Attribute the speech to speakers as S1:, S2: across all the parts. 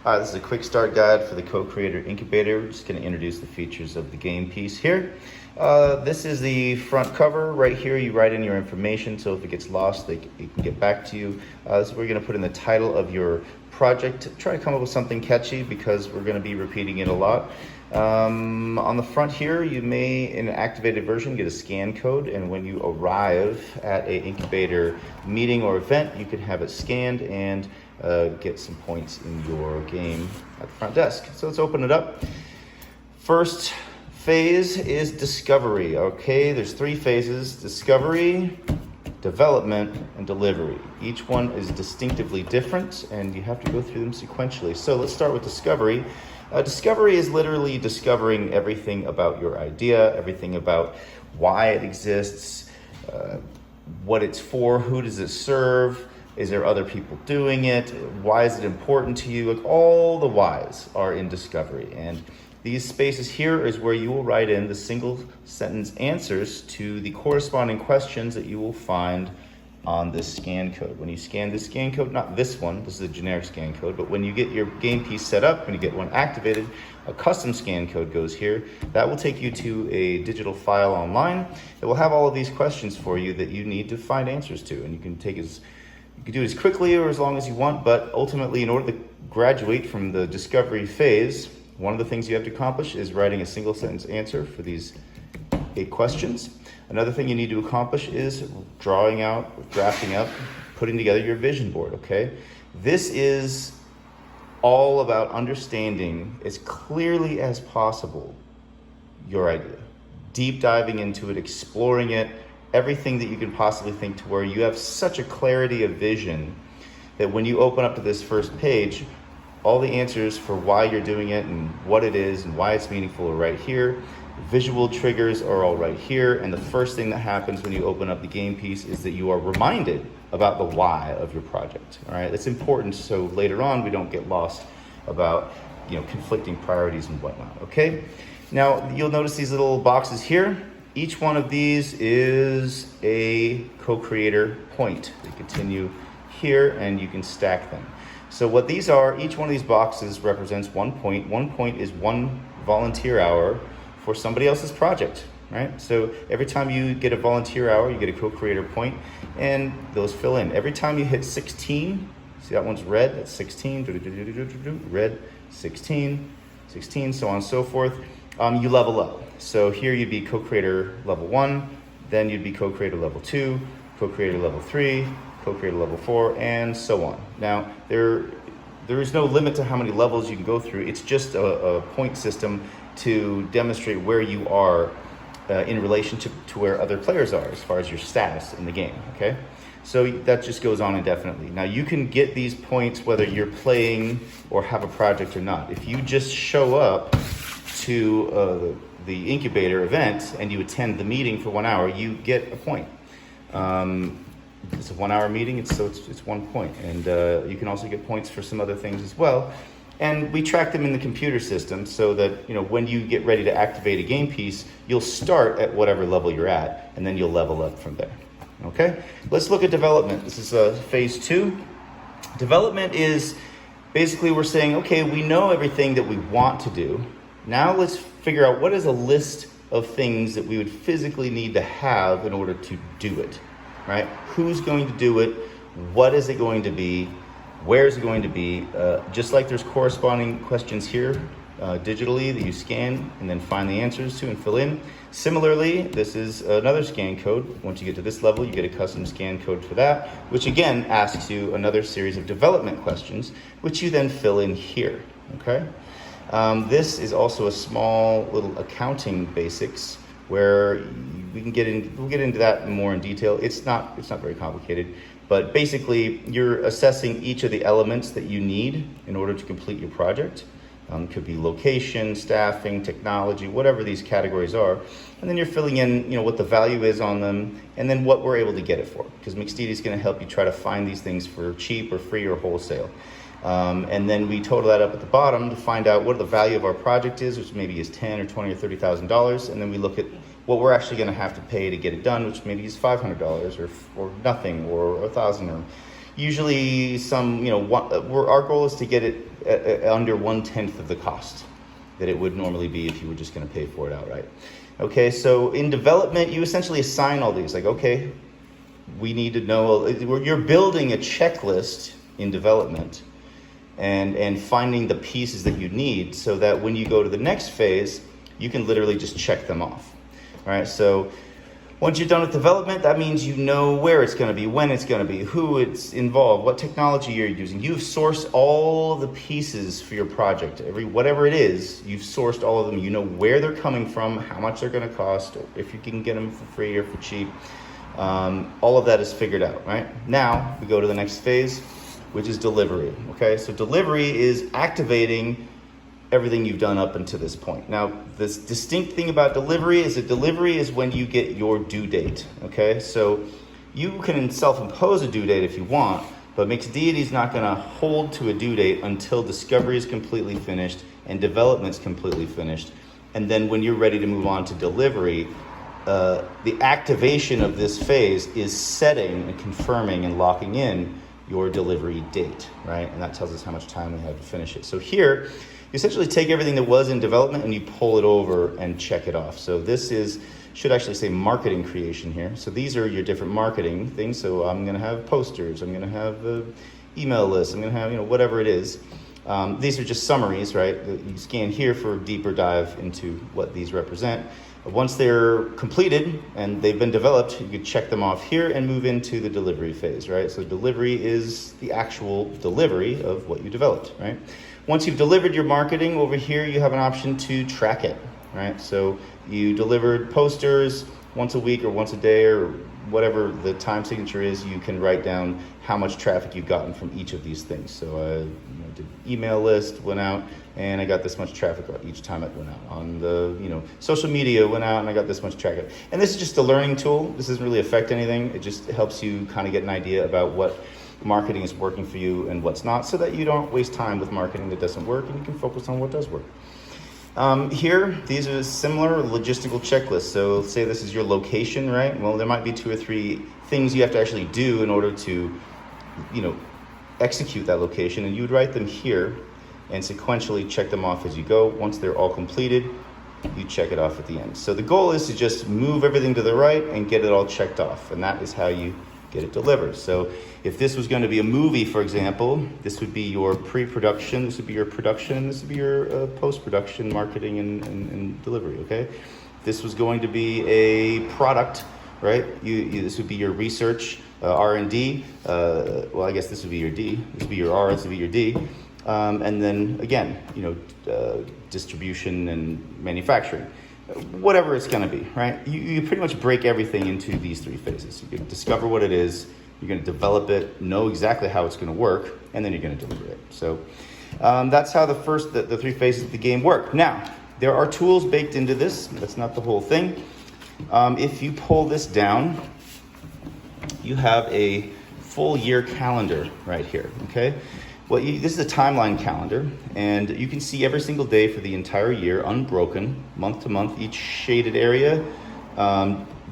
S1: This is a quick start guide for the Co-Creator Incubator. We're just going to introduce the features of the game piece here. This is the front cover. Right here you write in your information, so if it gets lost, it can get back to you. This is where you're going to put in the title of your project. Try to come up with something catchy because we're going to be repeating it a lot. On the front here, you may, in an activated version, get a scan code, and when you arrive at an incubator meeting or event, you can have it scanned and get some points in your game at the front desk. So let's open it up. First phase is discovery. Okay, there's 3 phases: discovery, development, and delivery. Each one is distinctively different, and you have to go through them sequentially. So let's start with discovery. Discovery is literally discovering everything about your idea, everything about why it exists, what it's for, who does it serve, is there other people doing it, why is it important to you? Like, all the whys are in discovery. And these spaces here is where you will write in the single sentence answers to the corresponding questions that you will find on this scan code. When you scan this scan code, not this one, this is a generic scan code, but when you get your game piece set up, when you get one activated, a custom scan code goes here. That will take you to a digital file online. It will have all of these questions for you that you need to find answers to, and you can do it as quickly or as long as you want, but ultimately, in order to graduate from the discovery phase, one of the things you have to accomplish is writing a single sentence answer for these 8 questions. Another thing you need to accomplish is drafting up, putting together your vision board, okay? This is all about understanding as clearly as possible your idea, deep diving into it, exploring it, everything that you can possibly think, to where you have such a clarity of vision that when you open up to this first page, all the answers for why you're doing it and what it is and why it's meaningful are right here. Visual triggers are all right here, and the first thing that happens when you open up the game piece is that you are reminded about the why of your project. All right, it's important so later on we don't get lost about conflicting priorities and whatnot. Okay, now you'll notice these little boxes here. Each one of these is a co-creator point. They continue here, and you can stack them. So what these are, each one of these boxes represents 1 point. 1 point is 1 volunteer hour for somebody else's project, right? So every time you get a volunteer hour, you get a co-creator point, and those fill in. Every time you hit 16, see that one's red, that's 16, red, 16, 16, so on and so forth, you level up. So here you'd be co-creator level 1, then you'd be co-creator level 2, co-creator level 3, co-creator level 4, and so on. Now, there is no limit to how many levels you can go through. It's just a point system to demonstrate where you are in relationship to where other players are as far as your status in the game, okay? So that just goes on indefinitely. Now, you can get these points whether you're playing or have a project or not. If you just show up to the incubator event and you attend the meeting for 1 hour, you get a point. It's a 1 hour meeting, it's 1 point. And you can also get points for some other things as well. And we track them in the computer system so that when you get ready to activate a game piece, you'll start at whatever level you're at, and then you'll level up from there. Okay, let's look at development. This is phase 2. Development is basically we're saying, okay, we know everything that we want to do. Now let's figure out what is a list of things that we would physically need to have in order to do it, right? Who's going to do it? What is it going to be? Where is it going to be? Just like there's corresponding questions here digitally that you scan and then find the answers to and fill in. Similarly, this is another scan code. Once you get to this level, you get a custom scan code for that, which again asks you another series of development questions, which you then fill in here, okay? This is also a small little accounting basics where we'll get into that more in detail. It's not very complicated, but basically you're assessing each of the elements that you need in order to complete your project. Could be location, staffing, technology, whatever these categories are. And then you're filling in, what the value is on them, and then what we're able to get it for. Because Mixdeity is going to help you try to find these things for cheap or free or wholesale. And then we total that up at the bottom to find out what the value of our project is, which maybe is $10,000 or $20,000 or $30,000. And then we look at what we're actually going to have to pay to get it done, which maybe is $500 or nothing or $1,000. Or usually our goal is to get it at under 1/10 of the cost that it would normally be if you were just going to pay for it outright. Okay, so in development, you essentially assign all these. Like, okay, we need to know, you're building a checklist in development and finding the pieces that you need so that when you go to the next phase, you can literally just check them off. All right, so once you're done with development, that means you know where it's going to be, when it's going to be, who it's involved, what technology you're using. You've sourced all the pieces for your project. Whatever it is, you've sourced all of them. You know where they're coming from, how much they're going to cost, if you can get them for free or for cheap. All of that is figured out, right? Now, we go to the next phase, which is delivery, okay? So delivery is activating everything you've done up until this point. Now, this distinct thing about delivery is that delivery is when you get your due date, okay? So you can self-impose a due date if you want, but Mixdeity is not gonna hold to a due date until discovery is completely finished and development's completely finished. And then when you're ready to move on to delivery, the activation of this phase is setting and confirming and locking in your delivery date, right? And that tells us how much time we have to finish it. So here, you essentially take everything that was in development and you pull it over and check it off. So this should actually say marketing creation here. So these are your different marketing things. So I'm gonna have posters, I'm gonna have email lists, I'm gonna have, whatever it is. These are just summaries, right? You scan here for a deeper dive into what these represent. Once they're completed and they've been developed, you can check them off here and move into the delivery phase, right? So delivery is the actual delivery of what you developed, right? Once you've delivered your marketing, over here you have an option to track it, right? So you delivered posters once a week or once a day or whatever the time signature is, you can write down how much traffic you've gotten from each of these things. So I did email list, went out, and I got this much traffic each time it went out. On the social media, went out and I got this much traffic. And this is just a learning tool. This doesn't really affect anything. It just helps you kind of get an idea about what marketing is working for you and what's not, so that you don't waste time with marketing that doesn't work and you can focus on what does work. Here, these are similar logistical checklists. So let's say this is your location, right? Well, there might be 2 or 3 things you have to actually do in order to, execute that location, and you would write them here and sequentially check them off as you go. Once they're all completed, you check it off at the end. So the goal is to just move everything to the right and get it all checked off, and that is how you get it delivered. So if this was going to be a movie, for example, this would be your pre-production, this would be your production, this would be your post-production, marketing, and delivery, okay? If this was going to be a product, right? This would be your research, R&D. Well, I guess this would be your D. This would be your R, this would be your D. And then again, distribution and manufacturing. Whatever it's going to be, right? You pretty much break everything into these 3 phases. You can discover what it is, you're going to develop it, know exactly how it's going to work, and then you're going to deliver it. So that's how the 3 phases of the game work. Now, there are tools baked into this. That's not the whole thing. If you pull this down, you have a full year calendar right here, okay? Well, this is a timeline calendar, and you can see every single day for the entire year, unbroken, month to month. Each shaded area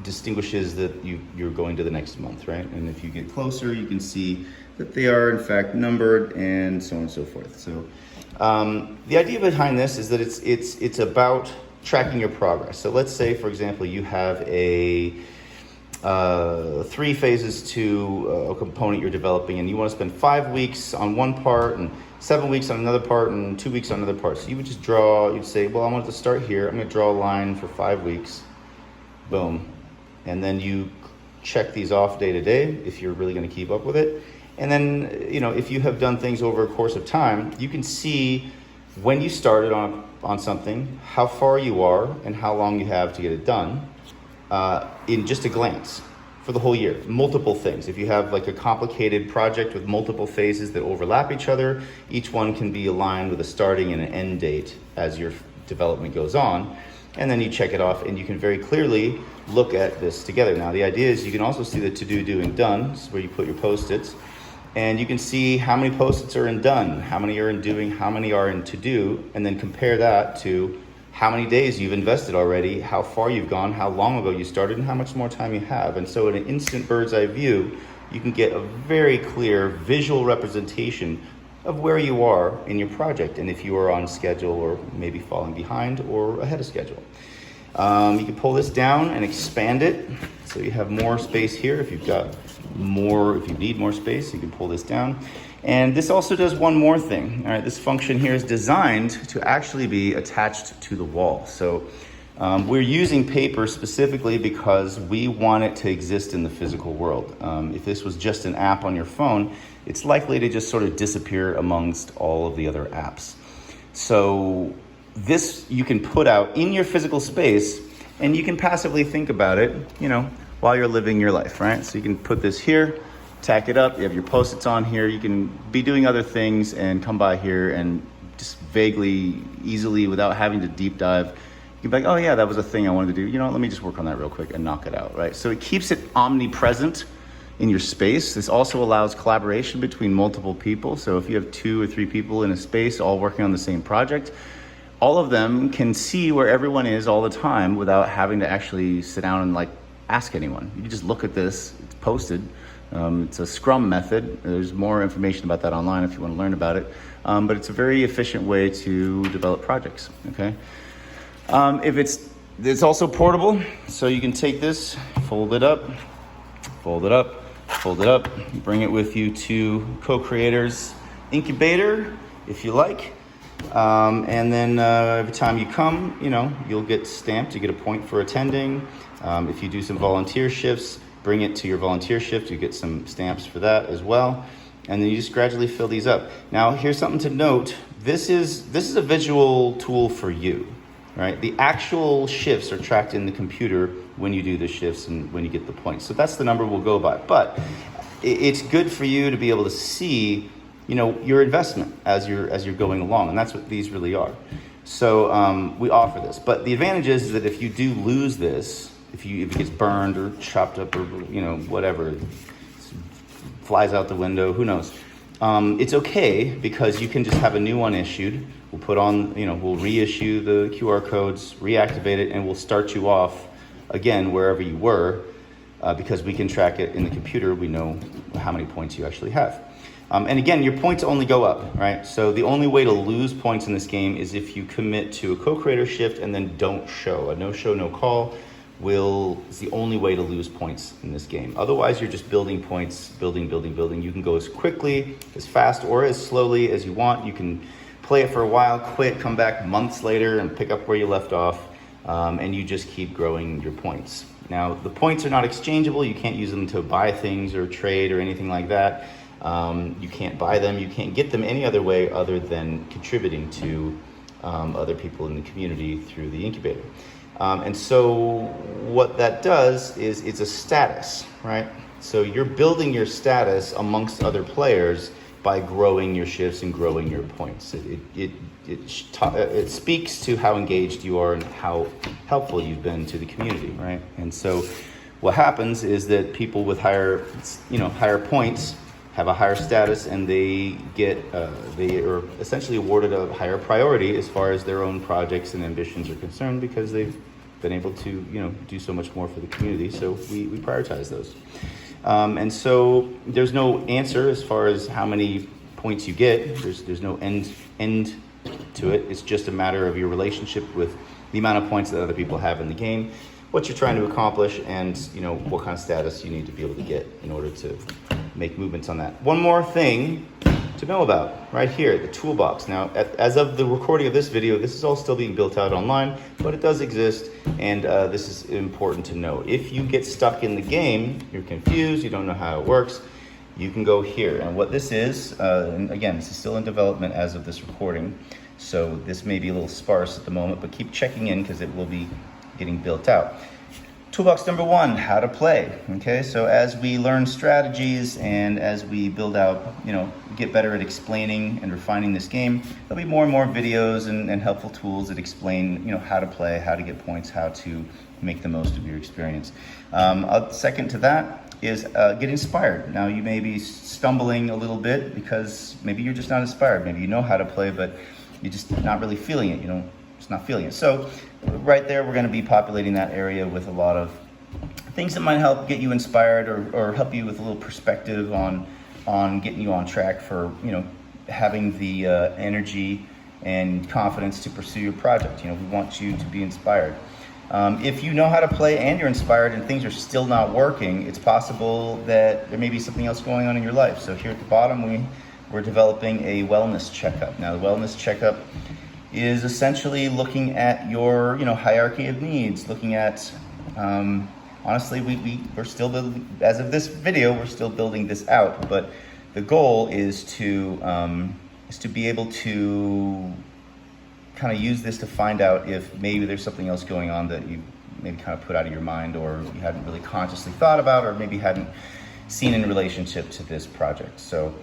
S1: distinguishes that you're going to the next month, right? And if you get closer, you can see that they are in fact numbered, and so on and so forth. So the idea behind this is that it's about tracking your progress. So let's say, for example, you have 3 phases to a component you're developing, and you want to spend 5 weeks on one part and 7 weeks on another part and 2 weeks on another part. So you would just you'd say, well, I want to start here. I'm going to draw a line for 5 weeks. Boom. And then you check these off day to day if you're really going to keep up with it. And then, if you have done things over a course of time, you can see when you started on something, how far you are, and how long you have to get it done. In just a glance for the whole year. Multiple things. If you have like a complicated project with multiple phases that overlap each other, each one can be aligned with a starting and an end date as your development goes on. And then you check it off, and you can very clearly look at this together. Now, the idea is you can also see the to-do, doing, done. This is where you put your Post-its. And you can see how many Post-its are in done, how many are in doing, how many are in to-do, and then compare that to how many days you've invested already, how far you've gone, how long ago you started, and how much more time you have. And so in an instant bird's eye view, you can get a very clear visual representation of where you are in your project and if you are on schedule or maybe falling behind or ahead of schedule. You can pull this down and expand it so you have more space here. If you need more space, you can pull this down. And this also does one more thing. All right, this function here is designed to actually be attached to the wall. So we're using paper specifically because we want it to exist in the physical world. If this was just an app on your phone, it's likely to just sort of disappear amongst all of the other apps. So this you can put out in your physical space, and you can passively think about it, while you're living your life, right? So you can put this here, tack it up, you have your Post-its on here, you can be doing other things and come by here and just vaguely, easily, without having to deep dive, you can be like, oh yeah, that was a thing I wanted to do. Let me just work on that real quick and knock it out, right? So it keeps it omnipresent in your space. This also allows collaboration between multiple people. So if you have 2 or 3 people in a space all working on the same project, all of them can see where everyone is all the time without having to actually sit down and ask anyone. You can just look at this, it's posted. It's a Scrum method. There's more information about that online if you want to learn about it. But it's a very efficient way to develop projects, okay? It's also portable, so you can take this, fold it up, fold it up, fold it up, bring it with you to Co-Creator's Incubator, if you like. And then every time you come, you'll get stamped, you get a point for attending. If you do some volunteer shifts, bring it to your volunteer shift, you get some stamps for that as well. And then you just gradually fill these up. Now, here's something to note. This is a visual tool for you, right? The actual shifts are tracked in the computer when you do the shifts and when you get the points. So that's the number we'll go by. But it's good for you to be able to see your investment as you're going along, and that's what these really are. So we offer this, but the advantage is that if you do lose this, if it gets burned or chopped up or whatever, flies out the window, who knows? It's okay because you can just have a new one issued. We'll put on, we'll reissue the QR codes, reactivate it, and we'll start you off again wherever you were, because we can track it in the computer. We know how many points you actually have. And again, your points only go up, right? So the only way to lose points in this game is if you commit to a co-creator shift and then don't show. A no show, no call is the only way to lose points in this game. Otherwise, you're just building points, building. You can go as quickly, as fast, or as slowly as you want. You can play it for a while, quit, come back months later and pick up where you left off, and you just keep growing your points. Now, the points are not exchangeable. You can't use them to buy things or trade or anything like that. You can't buy them, you can't get them any other way other than contributing to other people in the community through the incubator. And so what that does is it's a status, right? So you're building your status amongst other players by growing your shifts and growing your points. It speaks to how engaged you are and how helpful you've been to the community, right? And so what happens is that people with higher points have a higher status, and they are essentially awarded a higher priority as far as their own projects and ambitions are concerned, because they've been able to do so much more for the community. So we prioritize those. And so there's no answer as far as how many points you get. There's no end to it. It's just a matter of your relationship with the amount of points that other people have in the game, what you're trying to accomplish, and what kind of status you need to be able to get in order to make movements on that. One more thing to know about right here, the toolbox. Now, as of the recording of this video, this is all still being built out online, but it does exist, and this is important to note. If you get stuck in the game, you're confused, you don't know how it works, you can go here. And what this is, and again, this is still in development as of this recording, so this may be a little sparse at the moment, but keep checking in because it will be getting built out. Toolbox number 1, how to play. Okay, so as we learn strategies and as we build out, get better at explaining and refining this game, there'll be more and more videos and helpful tools that explain, how to play, how to get points, how to make the most of your experience. Second to that is get inspired. Now, you may be stumbling a little bit because maybe you're just not inspired. Maybe you know how to play, but you're just not really feeling it. Just not feeling it. So right there, we're going to be populating that area with a lot of things that might help get you inspired or help you with a little perspective on getting you on track for, you know, having the energy and confidence to pursue your project. You know, we want you to be inspired. If you know how to play and you're inspired and things are still not working, it's possible that there may be something else going on in your life. So here at the bottom, we're developing a wellness checkup. Now, the wellness checkup is essentially looking at your, you know, hierarchy of needs, looking at, honestly, we're still building, as of this video, we're still building this out, but the goal is to be able to kind of use this to find out if maybe there's something else going on that you maybe kind of put out of your mind, or you hadn't really consciously thought about, or maybe hadn't seen in relationship to this project. So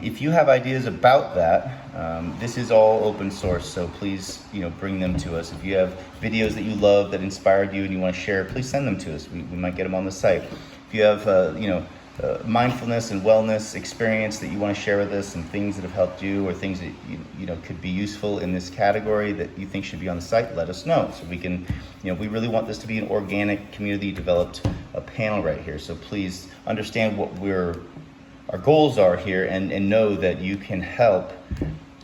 S1: if you have ideas about that, this is all open source, so please, you know, bring them to us. If you have videos that you love that inspired you and you want to share, please send them to us. We might get them on the site. If you have, you know, mindfulness and wellness experience that you want to share with us, and things that have helped you, or things that you know could be useful in this category that you think should be on the site, let us know, so we can, you know, we really want this to be an organic, community developed panel right here. So please understand what our goals are here, and know that you can help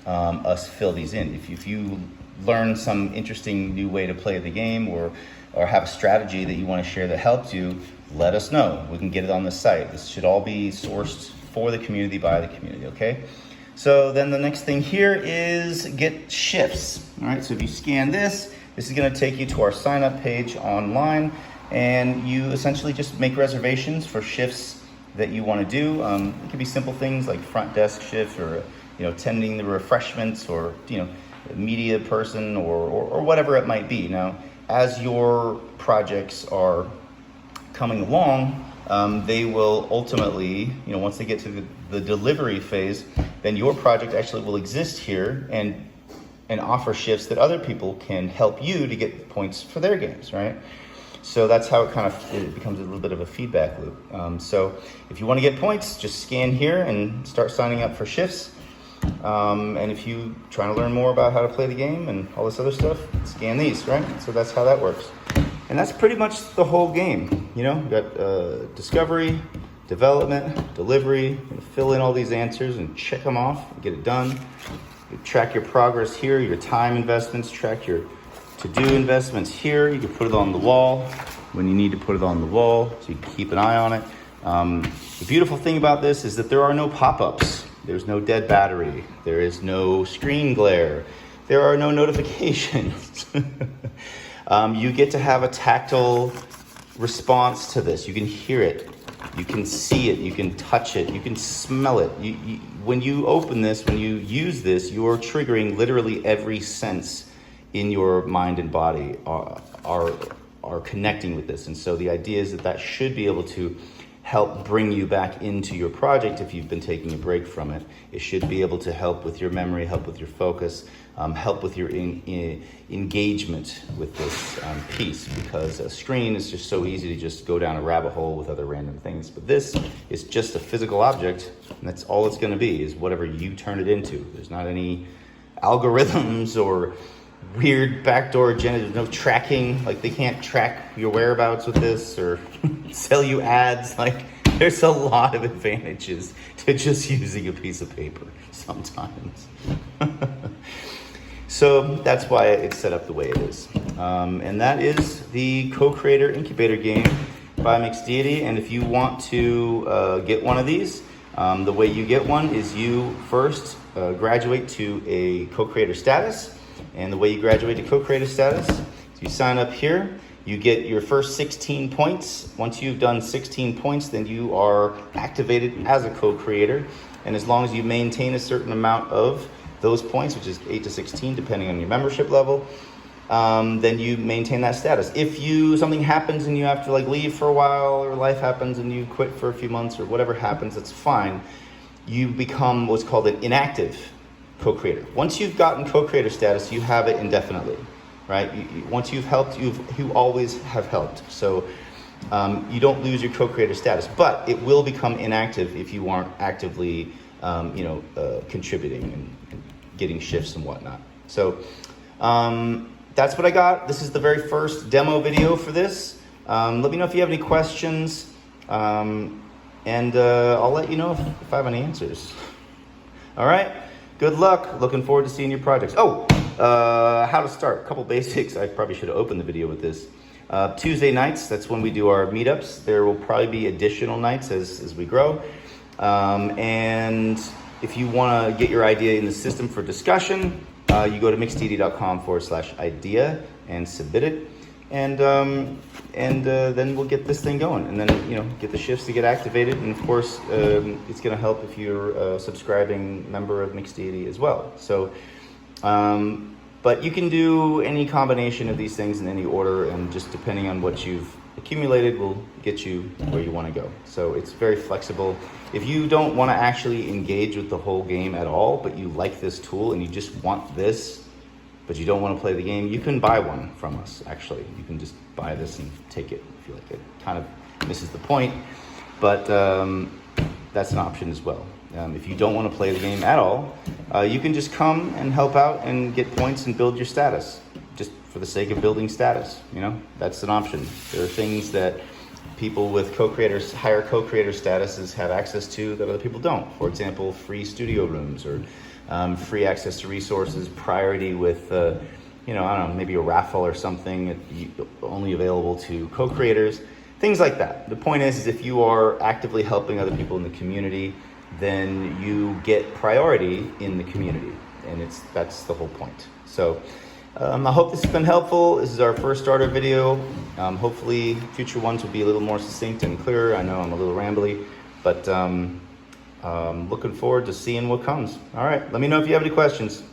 S1: us fill these in. If you learn some interesting new way to play the game, or have a strategy that you want to share that helps you, let us know. We can get it on the site. This should all be sourced for the community, by the community, okay? So then the next thing here is get shifts. All right, so if you scan this is going to take you to our sign up page online, and you essentially just make reservations for shifts that you want to do. It could be simple things like front desk shift, or, you know, tending the refreshments, or, you know, media person, or whatever it might be. Now, as your projects are coming along, they will ultimately, you know, once they get to the delivery phase, then your project actually will exist here and offer shifts that other people can help you to get points for their games, right? So that's how it becomes a little bit of a feedback loop. So if you want to get points, just scan here and start signing up for shifts. And if you trying to learn more about how to play the game and all this other stuff, scan these, right? So that's how that works. And that's pretty much the whole game. You know, you got discovery, development, delivery. You fill in all these answers and check them off, get it done. You track your progress here, your time investments, track your to-do investments here. You can put it on the wall when you need to put it on the wall, so you can keep an eye on it. The beautiful thing about this is that there are no pop-ups. There's no dead battery. There is no screen glare. There are no notifications. You get to have a tactile response to this. You can hear it. You can see it. You can touch it. You can smell it. When you open this, when you use this, you're triggering literally every sense in your mind and body are connecting with this. And so the idea is that should be able to help bring you back into your project if you've been taking a break from it. It should be able to help with your memory, help with your focus, help with your engagement with this piece, because a screen is just so easy to just go down a rabbit hole with other random things. But this is just a physical object, and that's all it's going to be, is whatever you turn it into. There's not any algorithms or weird backdoor agenda. There's no tracking. Like, they can't track your whereabouts with this or sell you ads. Like, there's a lot of advantages to just using a piece of paper sometimes. So that's why it's set up the way it is. And that is the Co-Creator Incubator game by Mixdeity. And if you want to get one of these, the way you get one is you first graduate to a co-creator status. And the way you graduate to co-creator status is you sign up here. You get your first 16 points. Once you've done 16 points, then you are activated as a co-creator. And as long as you maintain a certain amount of those points, which is 8 to 16, depending on your membership level, then you maintain that status. If something happens and you have to leave for a while, or life happens and you quit for a few months, or whatever happens, that's fine. You become what's called an inactive co-creator. Once you've gotten co-creator status, you have it indefinitely, right? Once you've helped, you always have helped. So you don't lose your co-creator status, but it will become inactive if you aren't actively, contributing and getting shifts and whatnot. So that's what I got. This is the very first demo video for this. Let me know if you have any questions, and I'll let you know if I have any answers. All right, good luck. Looking forward to seeing your projects. Oh, how to start. A couple basics. I probably should have opened the video with this. Tuesday nights, that's when we do our meetups. There will probably be additional nights as we grow. And if you want to get your idea in the system for discussion, you go to mixdeity.com/idea and submit it. And then we'll get this thing going, and then get the shifts to get activated. And of course, it's going to help if you're a subscribing member of Mixdeity as well. So, but you can do any combination of these things in any order, and just depending on what you've accumulated will get you where you want to go. So it's very flexible. If you don't want to actually engage with the whole game at all, but you like this tool and you just want this, but you don't want to play the game, you can buy one from us, actually. You can just buy this and take it if you like it. Kind of misses the point, but that's an option as well. If you don't want to play the game at all, you can just come and help out and get points and build your status, just for the sake of building status. That's an option. There are things that people with co-creators, higher co-creator statuses have access to that other people don't. For example, free studio rooms, or free access to resources, priority with, I don't know, maybe a raffle or something only available to co-creators, things like that. The point is if you are actively helping other people in the community, then you get priority in the community, and that's the whole point. So I hope this has been helpful. This is our first starter video. Hopefully future ones will be a little more succinct and clearer. I know I'm a little rambly, but looking forward to seeing what comes. All right, let me know if you have any questions.